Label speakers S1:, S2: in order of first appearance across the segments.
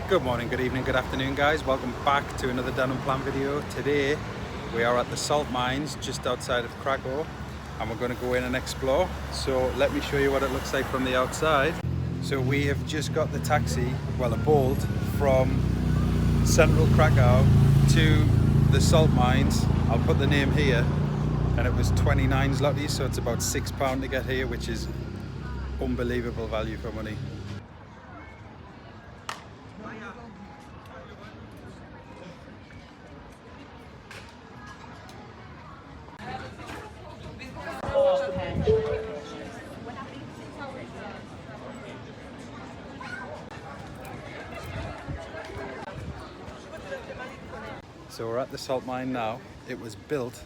S1: Good morning, good evening, good afternoon guys. Welcome back to another Unplanned video. Today we are at the salt mines just outside of Krakow and we're going to go in and explore. So let me show you what it looks like from the outside. So we have just got the taxi, well a bolt, from central Krakow to the salt mines. I'll put the name here, and it was 29 zlotys, so it's about £6 to get here, which is unbelievable value for money. So we're at the salt mine now. It was built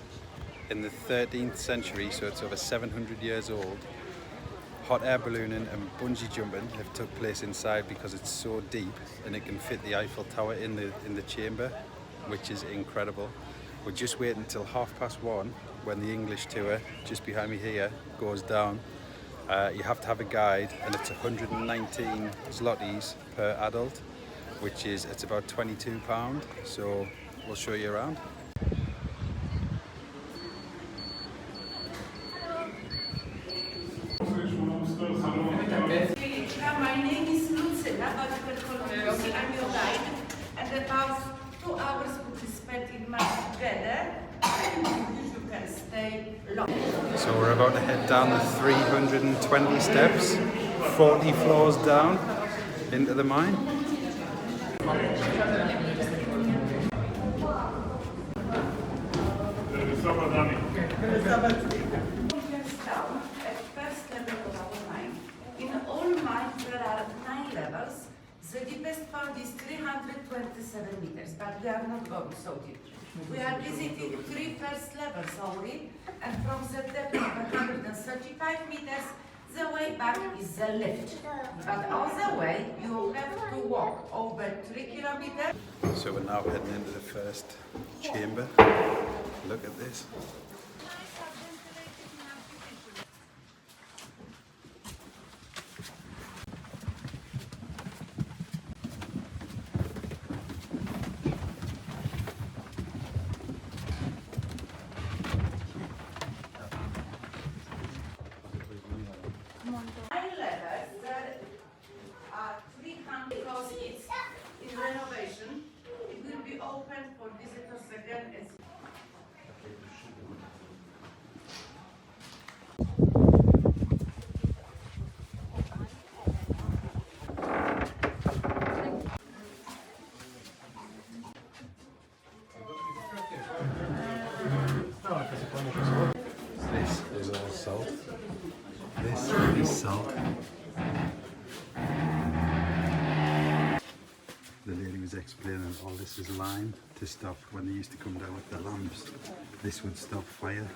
S1: in the 13th century, so it's over 700 years old. Hot air ballooning and bungee jumping have took place inside because it's so deep and it can fit the Eiffel Tower in the chamber, which is incredible. We're just waiting until 1:30 when the English tour, just behind me here, goes down. You have to have a guide, and it's 119 zlotys per adult, which is, it's about £22. So we'll show you around.
S2: Wieliczka, my name is Lucyna, but you can call me Lucy. I'm your guide, and about 2 hours will be spent in my together, and you can stay long.
S1: So we're about to head down the 320 steps, 40 floors down into the mine.
S2: Down at first level of our mine. In all mines there are 9 levels. The deepest part is 327 meters, but we are not going so deep. We are visiting 3 first levels only, and from the depth of 135 meters, the way back is the lift. But on the way, you have to walk over 3 kilometers.
S1: So we're now heading into the first chamber. Look at this.
S2: Because it's in renovation, it will be open for visitors again.
S1: This is all salt. This is salt. The lady was explaining all this is lime to stop when they used to come down with the lamps. This would stop fire.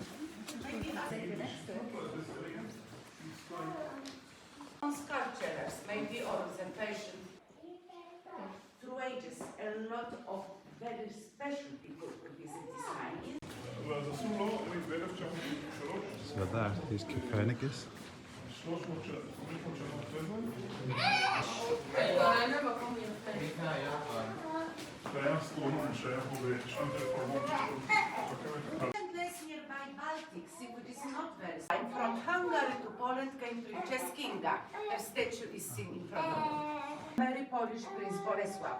S2: Sculptures, maybe or representation. Through ages, a lot of very special people could visit this mine.
S1: So that is Copernicus.
S2: Place nearby Baltic Sea, which is not very. From Hungary to Poland came Princess Kinga. Her statue is seen in front of me. Mary Polish Prince Bolesław.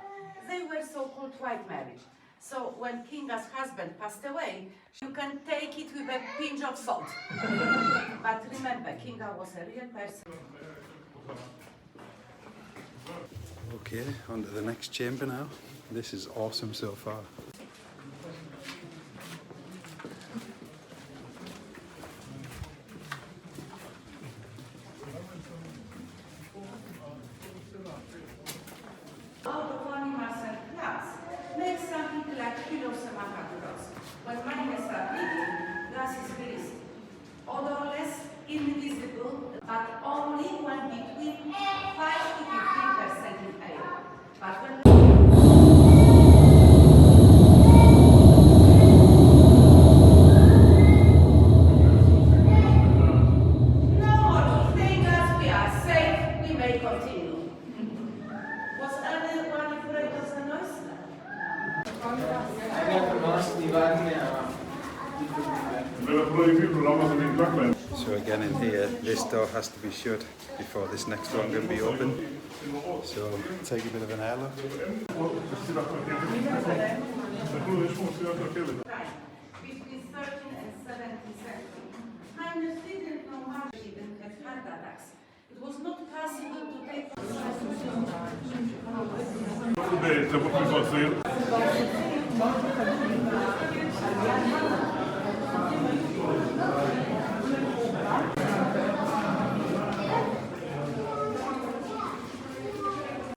S2: They were so-called white marriage. So when Kinga's husband passed away, you can take it with a pinch of salt. But remember, Kinga was a real person.
S1: Okay, on to the next chamber now. This is awesome so far.
S2: Makes something like kilos of macaroons. When miners are digging, gas is released. Odorless, invisible, but only when between 5 to 15% in air. But when
S1: So again in here, this door has to be shut before this next one can be opened. So take a bit of an air look.
S2: Between 13 and 17 century, Heinrich didn't know much, even had heart attacks. It was not possible to take.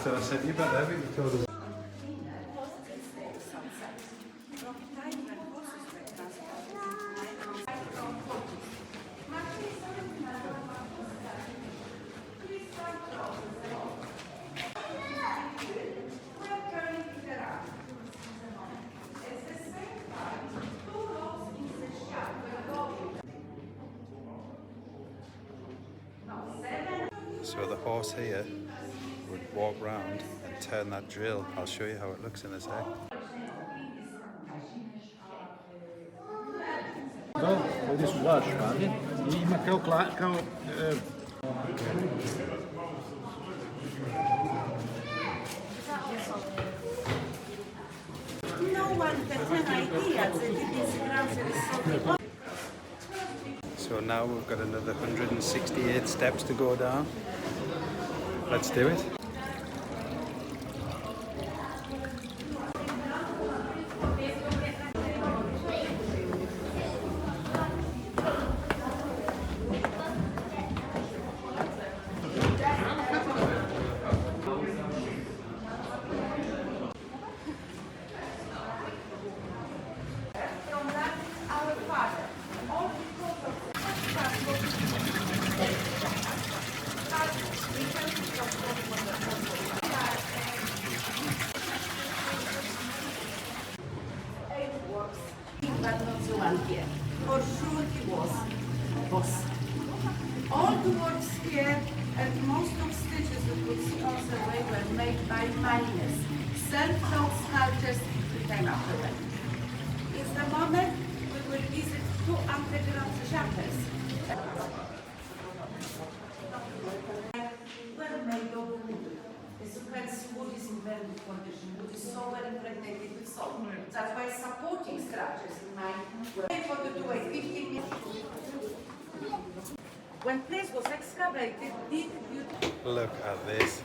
S1: So I said, you better have it, you told us. So the horse here would walk round and turn that drill. I'll show you how it looks in a sec.
S3: No, dit is large, man. Je mag heel klaar.
S2: No one had an idea that it is so.
S1: So now we've got another 168 steps to go down. Let's do it.
S2: From that, our father, all because of but not the one here. For sure he was boss. All the works here and most of stitches you could see on the way were made by miners. Self-taught sculptors came after them. In the moment we will visit two underground chapels. Well made of wood. As you can see, wood is in very good condition. Wood is so well impregnated with salt. That's why supporting structures in mine were able to do a 15 minutes. When place was excavated, did you...
S1: Look at this.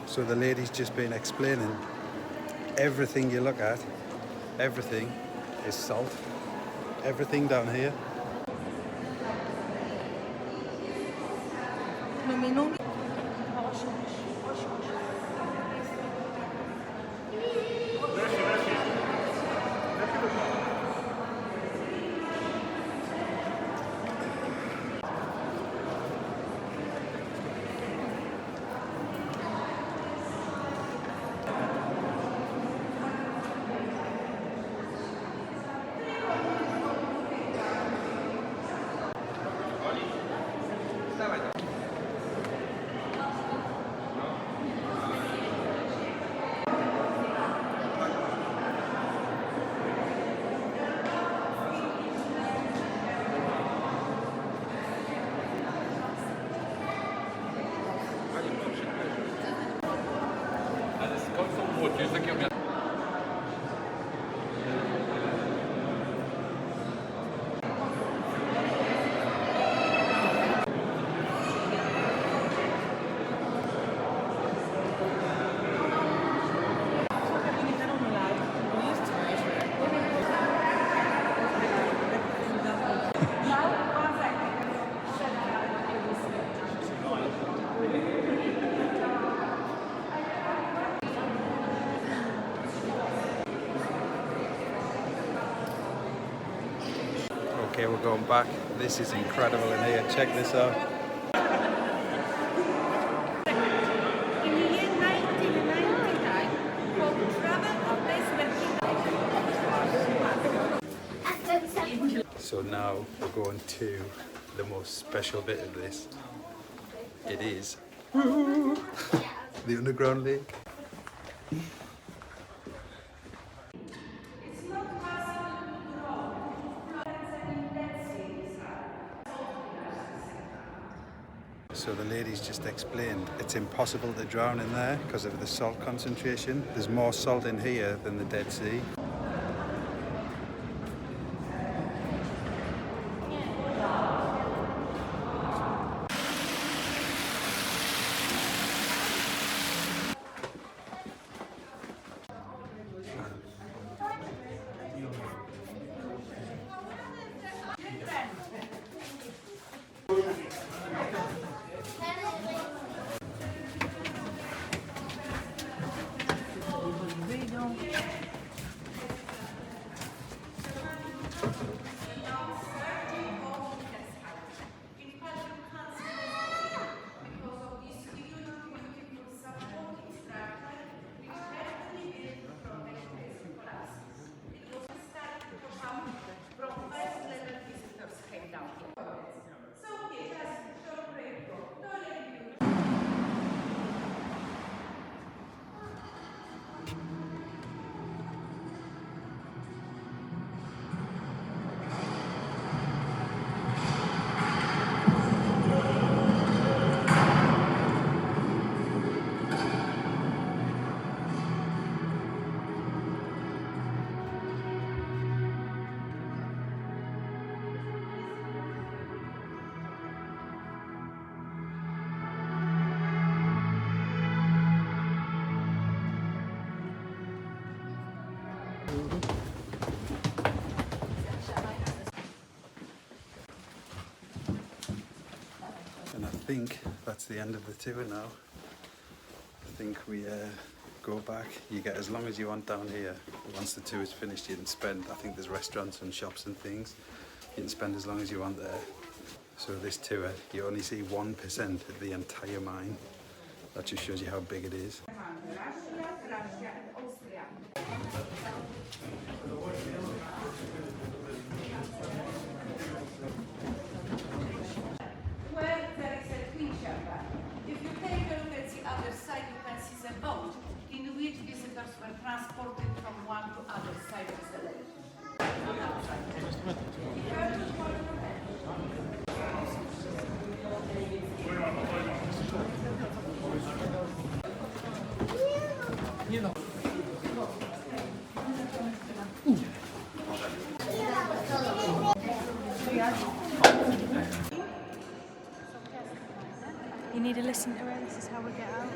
S1: So the lady's just been explaining everything you look at, everything is salt. Everything down here. Okay, we're going back. This is incredible in here. Check this out. So now we're going to the most special bit of this. It is the underground lake. So the ladies just explained it's impossible to drown in there because of the salt concentration. There's more salt in here than the Dead Sea. And I think that's the end of the tour now. I think we go back. You get as long as you want down here. Once the tour is finished, you can spend, I think there's restaurants and shops and things. You can spend as long as you want there. So this tour, you only see 1% of the entire mine. That just shows you how big it is.
S2: Where there is a twin chamber, if you take a look at the other side, you can see the boat in which visitors were transported from one to other side of the lake.
S4: You need to listen to her, this is how we get out.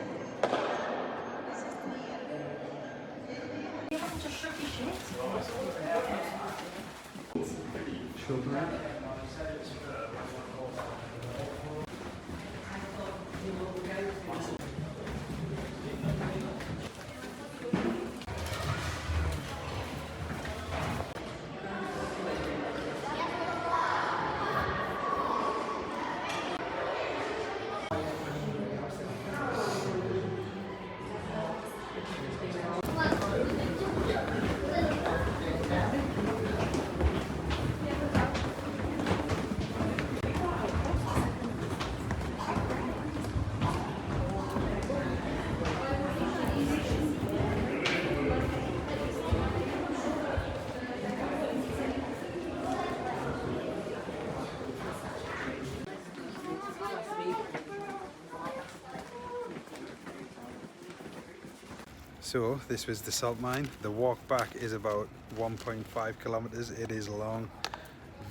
S1: So this was the salt mine. The walk back is about 1.5 kilometers. It is long,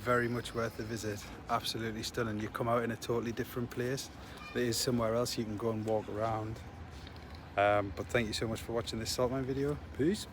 S1: very much worth the visit. Absolutely stunning. You come out in a totally different place. There is somewhere else you can go and walk around. But thank you so much for watching this salt mine video. Peace.